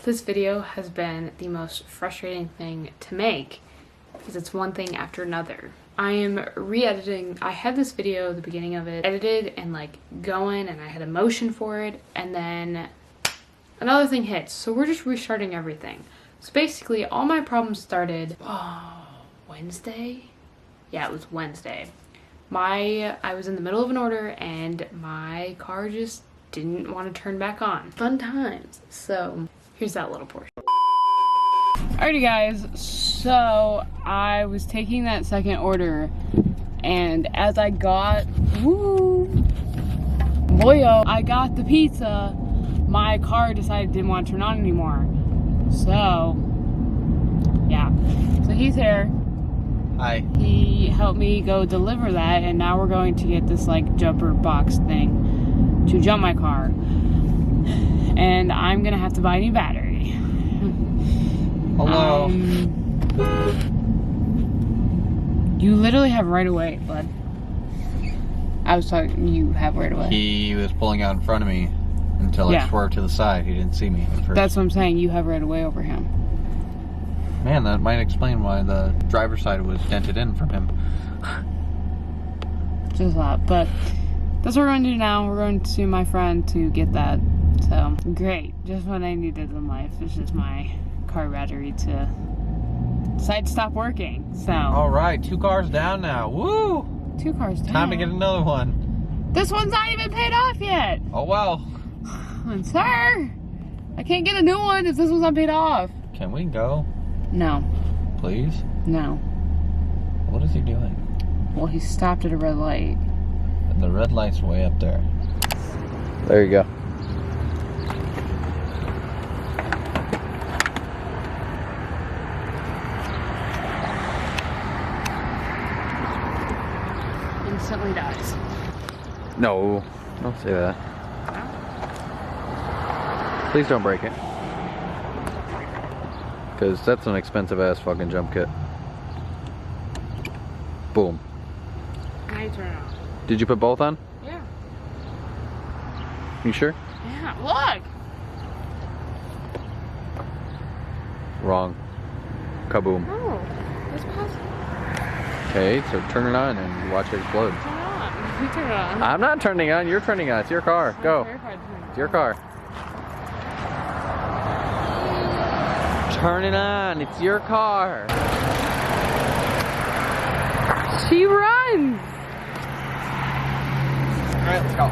This video has been the most frustrating thing to make because it's one thing after another. I am re-editing. I had this video, the beginning of it, edited and like going, and I had a motion for it, and then another thing hits. So we're just restarting everything. So basically all my problems started, Wednesday? Yeah, it was Wednesday. I was in the middle of an order and my car just didn't want to turn back on. Fun times. So here's that little portion. Alrighty guys, so I was taking that second order, and as I got, I got the pizza, my car decided it didn't want to turn on anymore. So, yeah. So he's here. Hi. He helped me go deliver that, and now we're going to get this like jumper box thing to jump my car. And I'm gonna have to buy a new battery. Hello. You literally have right away, bud. I was talking, you have right away. He was pulling out in front of me until I swerved to the side. He didn't see me at first. That's what I'm saying, you have right away over him. Man, that might explain why the driver's side was dented in from him. Just a lot, but that's what we're going to do now. We're going to my friend to get that. So, great. Just what I needed in life. It's just my car battery to decide to stop working. So. Alright, 2 cars down now. Woo! 2 cars down. Time to get another one. This one's not even paid off yet. Oh well. And sir, I can't get a new one if this one's not paid off. Can we go? No. Please? No. What is he doing? Well, he stopped at a red light. The red light's way up there. There you go. Instantly dies. No, don't say that. Please don't break it. Because that's an expensive ass fucking jump kit. Boom. Now you turn it on. Did you put both on? Yeah. You sure? Yeah, look! Wrong. Kaboom. Oh, it's possible. Okay, so turn it on and watch it explode. Turn it on. You turn it on. I'm not turning it on, you're turning it on. It's your car. Go. It's your car. Turn it on. It's your car. She runs! Alright, let's go.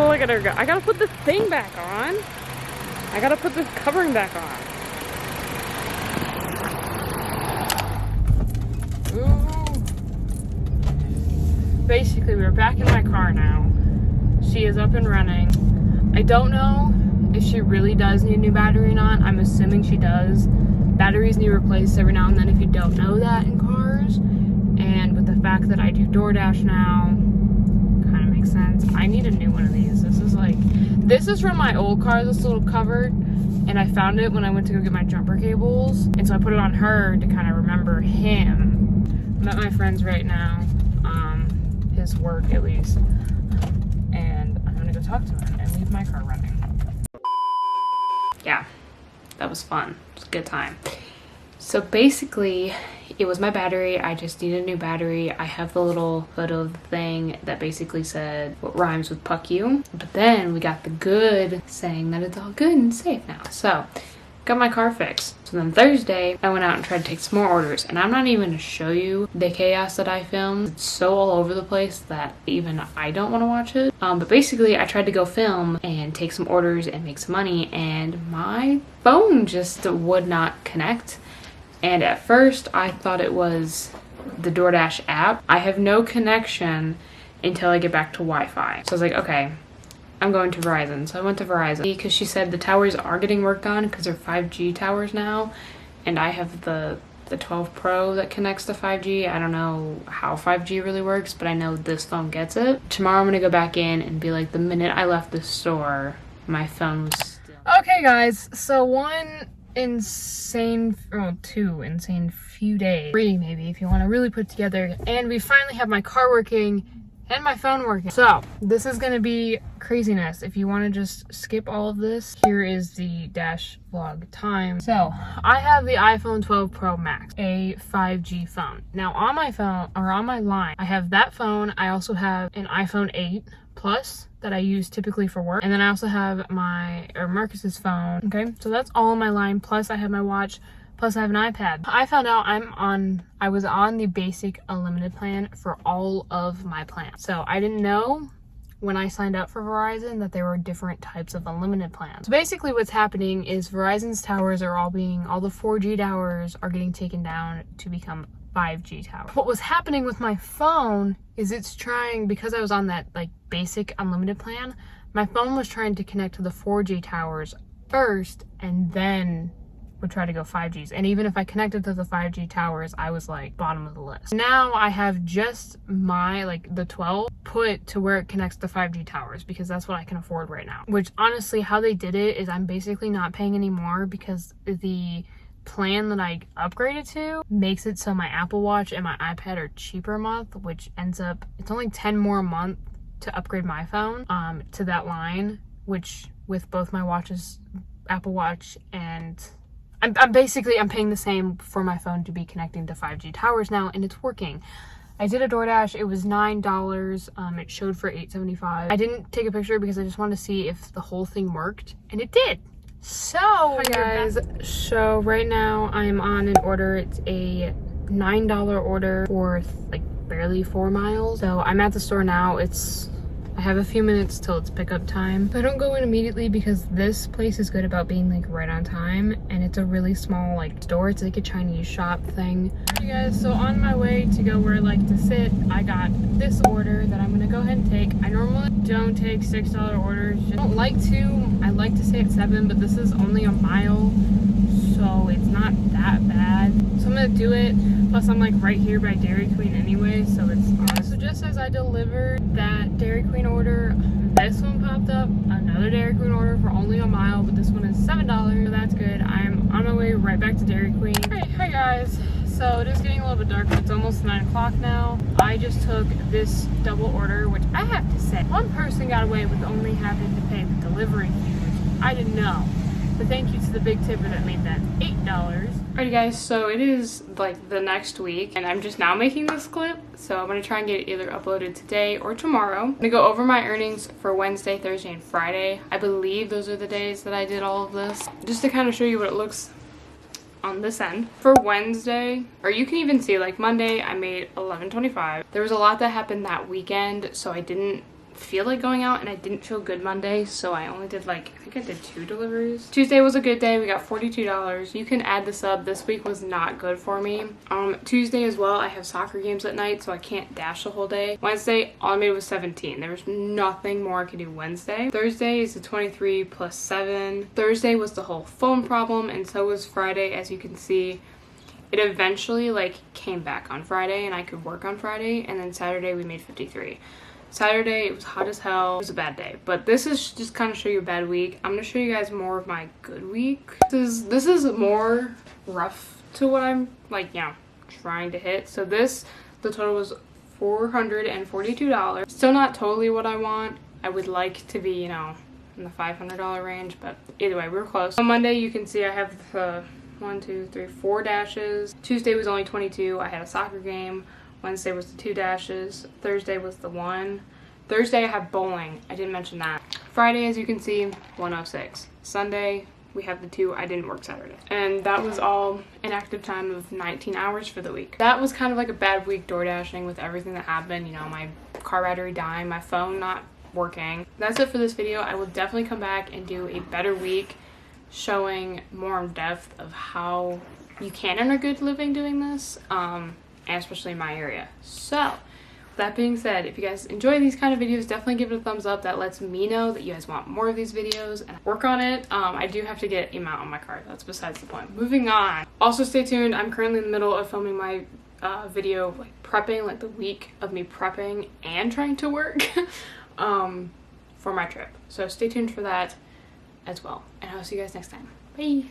Look at her go. I gotta put this thing back on. I gotta put this covering back on. Ooh. Basically, we're back in my car now. She is up and running. I don't know if she really does need a new battery or not. I'm assuming she does. Batteries need replaced every now and then if you don't know that in cars. And with the fact that I do DoorDash now, kind of makes sense. I need a new one of these. This is from my old car, this little cover, and I found it when I went to go get my jumper cables. And so I put it on her to kind of remember him. I'm at my friend's right now, his work at least. And I'm gonna go talk to him and leave my car running. Yeah, that was fun. It was a good time. So basically, it was my battery. I just needed a new battery. I have the little photo of the thing that basically said what rhymes with "puck you." But then we got the good saying that it's all good and safe now. So, got my car fixed. So then Thursday, I went out and tried to take some more orders. And I'm not even going to show you the chaos that I filmed. It's so all over the place that even I don't want to watch it. But basically, I tried to go film and take some orders and make some money. And my phone just would not connect. And at first, I thought it was the DoorDash app. I have no connection until I get back to Wi-Fi. So I was like, okay, I'm going to Verizon. So I went to Verizon because she said the towers are getting worked on because they're 5G towers now. And I have the 12 Pro that connects to 5G. I don't know how 5G really works, but I know this phone gets it. Tomorrow I'm gonna go back in and be like, the minute I left the store, my phone was still. Okay guys, so two insane few days, 3 maybe if you want to really put it together, and we finally have my car working and my phone working. So this is gonna be craziness. If you want to just skip all of this, here is the dash vlog time. So I have the iPhone 12 Pro Max, a 5G phone. Now on my phone, or on my line, I have that phone. I also have an iPhone 8 Plus that I use typically for work. And then I also have Marcus's phone. Okay, so that's all on my line. Plus I have my watch. Plus I have an iPad. I found out I was on the basic unlimited plan for all of my plans. So I didn't know when I signed up for Verizon that there were different types of unlimited plans. So basically what's happening is Verizon's towers are all the 4G towers are getting taken down to become 5G towers. What was happening with my phone is it's trying, because I was on that like basic unlimited plan, my phone was trying to connect to the 4G towers first and then would try to go 5Gs. And even if I connected to the 5G towers, I was like bottom of the list. Now I have just my the 12 put to where it connects to 5G towers because that's what I can afford right now. Which honestly, how they did it is I'm basically not paying anymore because the plan that I upgraded to makes it so my Apple Watch and my iPad are cheaper a month, which ends up, it's only 10 more a month to upgrade my phone to that line, which with both my watches, Apple Watch and I'm paying the same for my phone to be connecting to 5G towers now, and it's working. I did a DoorDash. It was $9. It showed for $8.75. I didn't take a picture because I just wanted to see if the whole thing worked, and it did. So, hi guys. So right now I'm on an order. It's a $9 order for barely 4 miles. So I'm at the store now. I have a few minutes till it's pickup time. So I don't go in immediately because this place is good about being right on time, and it's a really small store. It's like a Chinese shop thing. Hey guys, so on my way to go where I like to sit, I got this order that I'm gonna go ahead and take. I normally don't take $6 orders. I don't like to. I like to stay at 7, but this is only a mile, so it's not that bad. So I'm gonna do it. Plus I'm right here by Dairy Queen anyway, so it's awesome. So just as I delivered that Dairy Queen order, this one popped up, another Dairy Queen order for only a mile, but this one is $7, so that's good. I'm on my way right back to Dairy Queen. Hi guys. So it is getting a little bit dark, but it's almost 9 o'clock now. I just took this double order, which I have to say, one person got away with only having to pay the delivery fee, which I didn't know. But thank you to the big tipper that made that $8. Alrighty guys, so it is the next week and I'm just now making this clip. So I'm going to try and get it either uploaded today or tomorrow. I'm going to go over my earnings for Wednesday, Thursday, and Friday. I believe those are the days that I did all of this. Just to kind of show you what it looks on this end. For Wednesday, or you can even see Monday, I made $11.25. There was a lot that happened that weekend, so I didn't feel like going out and I didn't feel good Monday, so I only did I think I did 2 deliveries. Tuesday was a good day. We got $42. You can add this up. This week was not good for me. Tuesday as well, I have soccer games at night, so I can't dash the whole day. Wednesday, all I made was 17. There was nothing more I could do Wednesday. Thursday is the 23 plus 7. Thursday was the whole phone problem, and so was Friday. As you can see, it eventually came back on Friday and I could work on Friday, and then Saturday we made 53. Saturday, it was hot as hell. It was a bad day. But this is just kind of show you a bad week. I'm going to show you guys more of my good week. This is more rough to what I'm, trying to hit. So the total was $442. Still not totally what I want. I would like to be, in the $500 range. But either way, we were close. On Monday, you can see I have the 4 dashes. Tuesday was only 22. I had a soccer game. Wednesday was the 2 dashes. Thursday was the 1. Thursday I have bowling. I didn't mention that. Friday, as you can see, 106. Sunday, we have the 2. I didn't work Saturday. And that was all an active time of 19 hours for the week. That was kind of a bad week door dashing with everything that happened. My car battery dying, my phone not working. That's it for this video. I will definitely come back and do a better week showing more in depth of how you can earn a good living doing this. And especially in my area. So, that being said, if you guys enjoy these kind of videos, definitely give it a thumbs up. That lets me know that you guys want more of these videos and work on it. I do have to get a mount on my car. That's besides the point. Moving on. Also, stay tuned. I'm currently in the middle of filming my video, prepping, the week of me prepping and trying to work for my trip. So, stay tuned for that as well. And I'll see you guys next time. Bye.